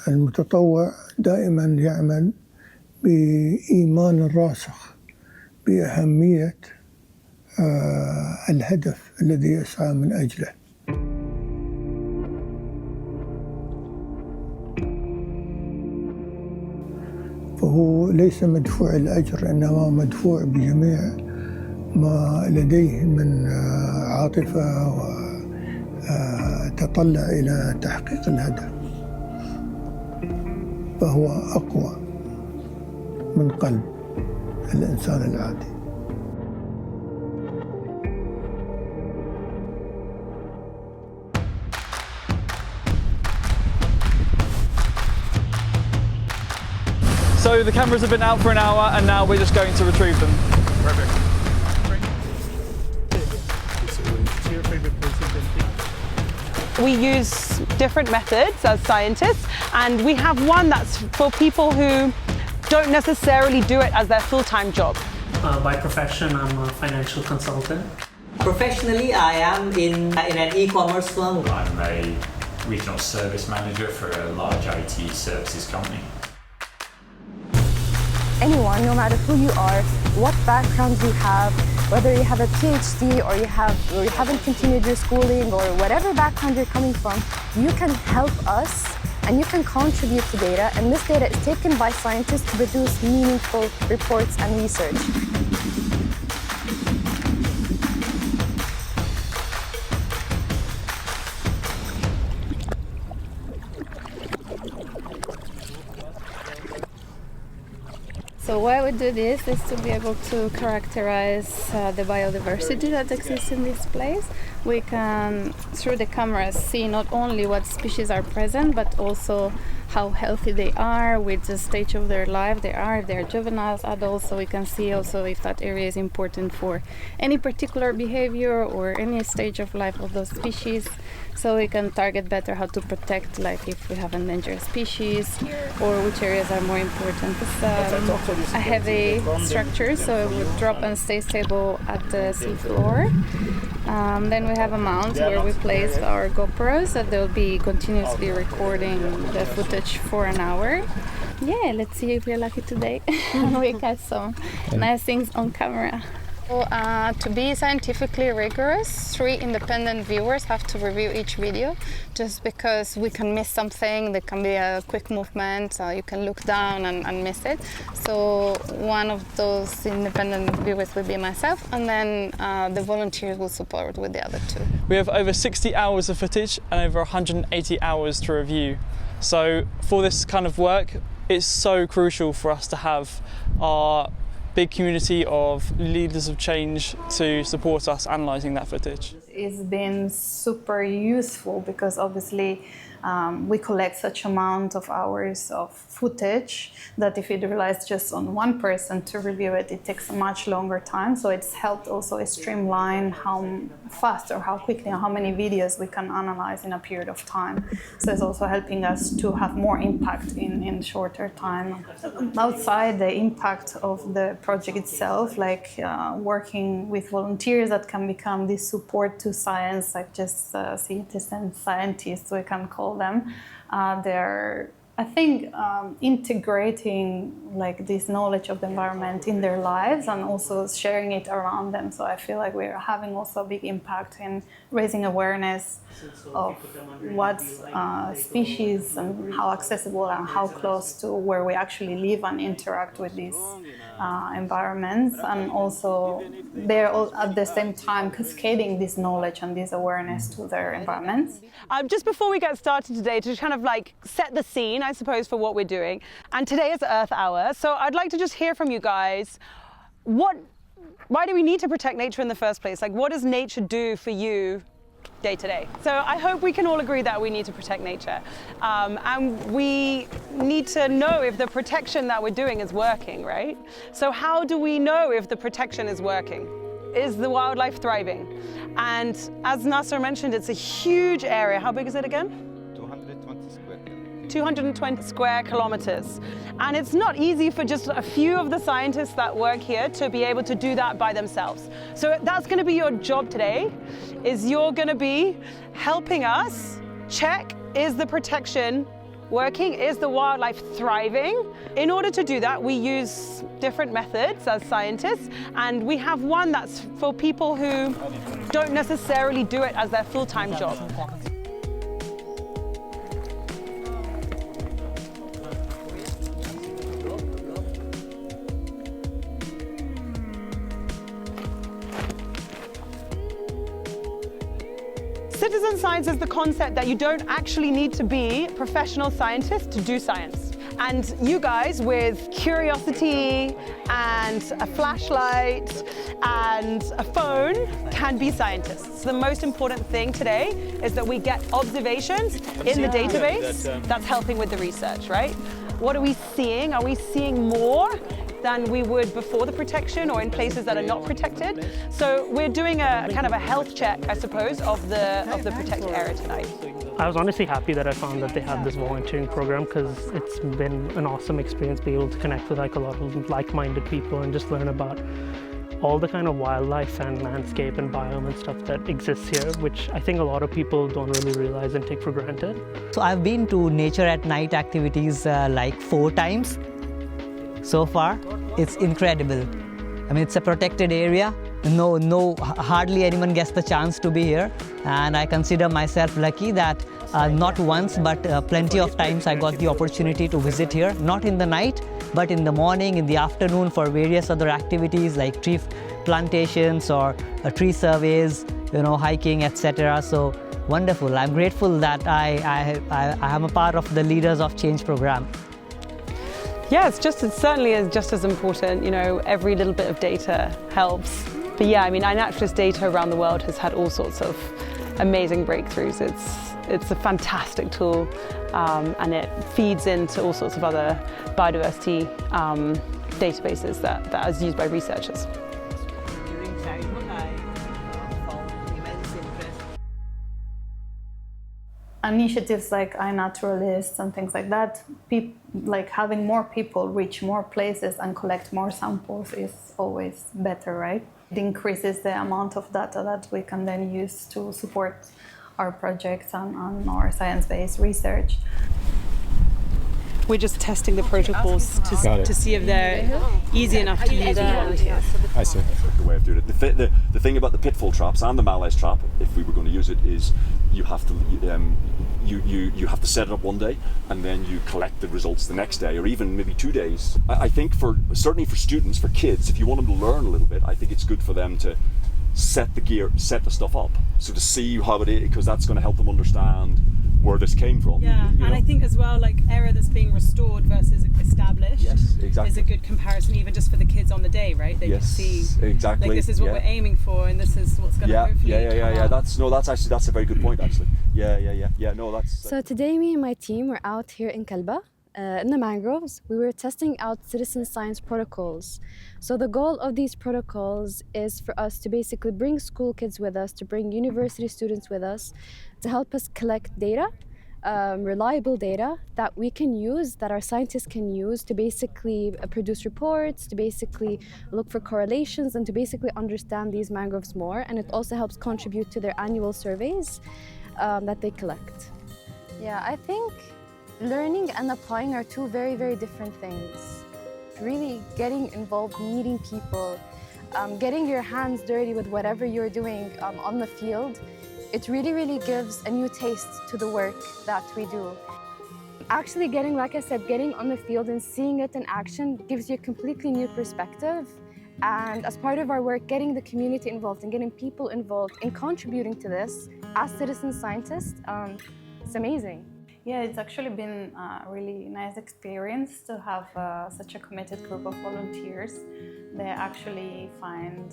المتطوع دائما يعمل بإيمان راسخ بأهمية الهدف الذي يسعى من أجله. فهو ليس مدفوع الأجر، إنما مدفوع بجميع ما لديه من عاطفة وتطلع إلى تحقيق الهدف، فهو أقوى من قلب الإنسان العادي. So the cameras have been out for an hour and now we're just going to retrieve them. Perfect. What's your favorite place you've been to? We use different methods as scientists, and we have one that's for people who don't necessarily do it as their full-time job. By profession, I'm a financial consultant. Professionally, I am in an e-commerce firm. I'm a regional service manager for a large IT services company. Anyone, no matter who you are, what background you have, whether you have a PhD or you haven't continued your schooling or whatever background you're coming from, you can help us and you can contribute to data, and this data is taken by scientists to produce meaningful reports and research. So why we do this is to be able to characterize the biodiversity that exists in this place. We can, through the cameras, see not only what species are present, but also how healthy they are, with the stage of their life they are, if they're juveniles, adults, so we can see also if that area is important for any particular behavior or any stage of life of those species. So we can target better how to protect, like if we have endangered species or which areas are more important. It's a heavy structure, so it would drop and stay stable at the sea floor. Then we have a mount where we place our GoPros that they'll be continuously recording the footage for an hour. Yeah, let's see if we're lucky today and we catch some nice things on camera. To be scientifically rigorous, 3 independent viewers have to review each video, just because we can miss something. There can be a quick movement, you can look down and miss it. So one of those independent viewers will be myself, and then the volunteers will support with the other 2. We have over 60 hours of footage and over 180 hours to review. So for this kind of work, it's so crucial for us to have our big community of leaders of change to support us analysing that footage. It's been super useful because obviously we collect such amount of hours of footage that if it relies just on one person to review it, it takes a much longer time. So it's helped also streamline how fast or how quickly and how many videos we can analyze in a period of time. So it's also helping us to have more impact in shorter time. Outside the impact of the project itself, like working with volunteers that can become this support to science, like just citizen scientists, we can call them. They're, I think, integrating like this knowledge of the environment in their lives and also sharing it around them. So I feel like we're having also a big impact in raising awareness of what species and how accessible and how close to where we actually live and interact with these environments, and also they're all at the same time cascading this knowledge and this awareness to their environments. Just before we get started today, to kind of like set the scene, I suppose, for what we're doing, and today is Earth Hour, so I'd like to just hear from you guys, why do we need to protect nature in the first place? Like, what does nature do for you day to day? So I hope we can all agree that we need to protect nature, and we need to know if the protection that we're doing is working, right? So how do we know if the protection is working? Is the wildlife thriving? And as Nasser mentioned, it's a huge area. How big is it again? 220 square kilometers. And it's not easy for just a few of the scientists that work here to be able to do that by themselves. So that's going to be your job today, is you're going to be helping us check, is the protection working? Is the wildlife thriving? In order to do that, we use different methods as scientists, and we have one that's for people who don't necessarily do it as their full-time job. Citizen science is the concept that you don't actually need to be a professional scientist to do science. And you guys, with curiosity and a flashlight and a phone, can be scientists. The most important thing today is that we get observations in the database that's helping with the research, right? What are we seeing? Are we seeing more than we would before the protection or in places that are not protected? So we're doing a kind of a health check, I suppose, of the protected area tonight. I was honestly happy that I found that they have this volunteering program, because it's been an awesome experience being able to connect with like a lot of like-minded people and just learn about all the kind of wildlife and landscape and biome and stuff that exists here, which I think a lot of people don't really realize and take for granted. So I've been to nature at night activities like 4 times so far. It's incredible. I mean, it's a protected area. Hardly anyone gets the chance to be here, and I consider myself lucky that not once but plenty of times I got the opportunity to visit here, not in the night but in the morning, in the afternoon, for various other activities like tree plantations or tree surveys, hiking, etc. So wonderful. I'm grateful that I am a part of the Leaders of Change program. Yeah, it certainly is just as important. Every little bit of data helps. But yeah, I mean, iNaturalist data around the world has had all sorts of amazing breakthroughs. It's a fantastic tool, and it feeds into all sorts of other biodiversity databases that is used by researchers. During childhood, I found immense interest. Initiatives like iNaturalist and things like that, like having more people reach more places and collect more samples is always better, right? It increases the amount of data that we can then use to support our projects and our science-based research. We're just testing the protocols to see if they're easy enough to use for volunteers. I see. The way of doing it. The thing about the pitfall traps and the malaise trap, if we were going to use it, is you have to you have to set it up one day and then you collect the results the next day, or even maybe 2 days. I think certainly for students, for kids, if you want them to learn a little bit, I think it's good for them to set the stuff up, so to see how it is, because that's going to help them understand where this came from. Yeah, and I think as well, like area that's being restored versus established, yes, exactly, is a good comparison, even just for the kids on the day, right? They can see exactly. Like, this is what we're aiming for, and this is what's going to hopefully come out. That's a very good point, actually. So today, me and my team were out here in Kalba. In the mangroves, we were testing out citizen science protocols. So the goal of these protocols is for us to basically bring school kids with us, to bring university students with us, to help us collect data, reliable data that we can use, that our scientists can use to basically produce reports, to basically look for correlations, and to basically understand these mangroves more. And it also helps contribute to their annual surveys that they collect. Yeah, I think learning and applying are two very, very different things. Really getting involved, meeting people, getting your hands dirty with whatever you're doing on the field, it really, really gives a new taste to the work that we do. Actually getting, like I said, getting on the field and seeing it in action gives you a completely new perspective. And as part of our work, getting the community involved and getting people involved in contributing to this as citizen scientists, it's amazing. Yeah, it's actually been a really nice experience to have such a committed group of volunteers. They actually find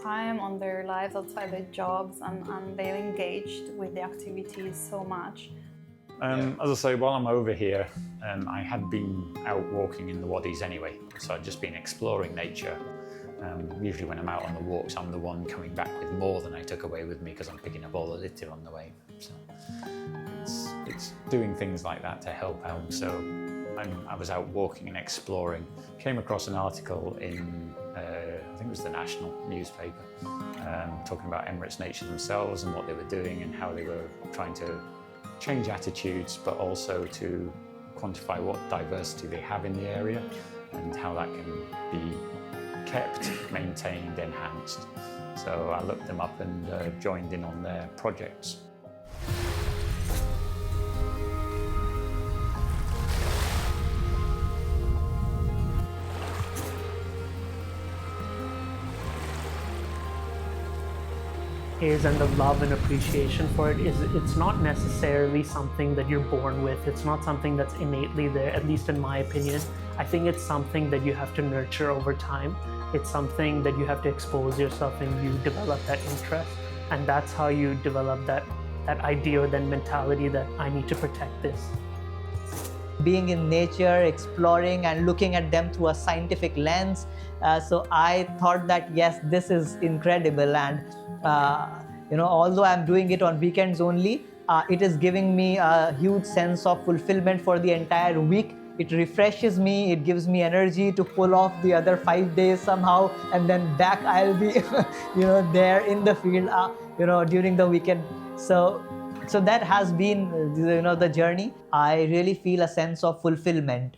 time on their lives outside their jobs, and they're engaged with the activities so much. As I say, while I'm over here, I had been out walking in the waddies anyway, so I'd just been exploring nature. Usually when I'm out on the walks, I'm the one coming back with more than I took away with me, because I'm picking up all the litter on the way. So it's doing things like that to help out. So I was out walking and exploring. Came across an article in, I think it was the National newspaper, talking about Emirates Nature themselves and what they were doing and how they were trying to change attitudes, but also to quantify what diversity they have in the area and how that can be kept, maintained, enhanced. So I looked them up and joined in on their projects. And the love and appreciation for it is, it's not necessarily something that you're born with. It's not something that's innately there, at least in my opinion. I think it's something that you have to nurture over time. It's something that you have to expose yourself and you develop that interest. And that's how you develop that idea or that mentality that I need to protect this. Being in nature, exploring and looking at them through a scientific lens. So I thought that yes, this is incredible, and although I'm doing it on weekends only, it is giving me a huge sense of fulfillment for the entire week. It refreshes me, it gives me energy to pull off the other 5 days somehow, and then back I'll be there in the field during the weekend. So that has been the journey. I really feel a sense of fulfillment.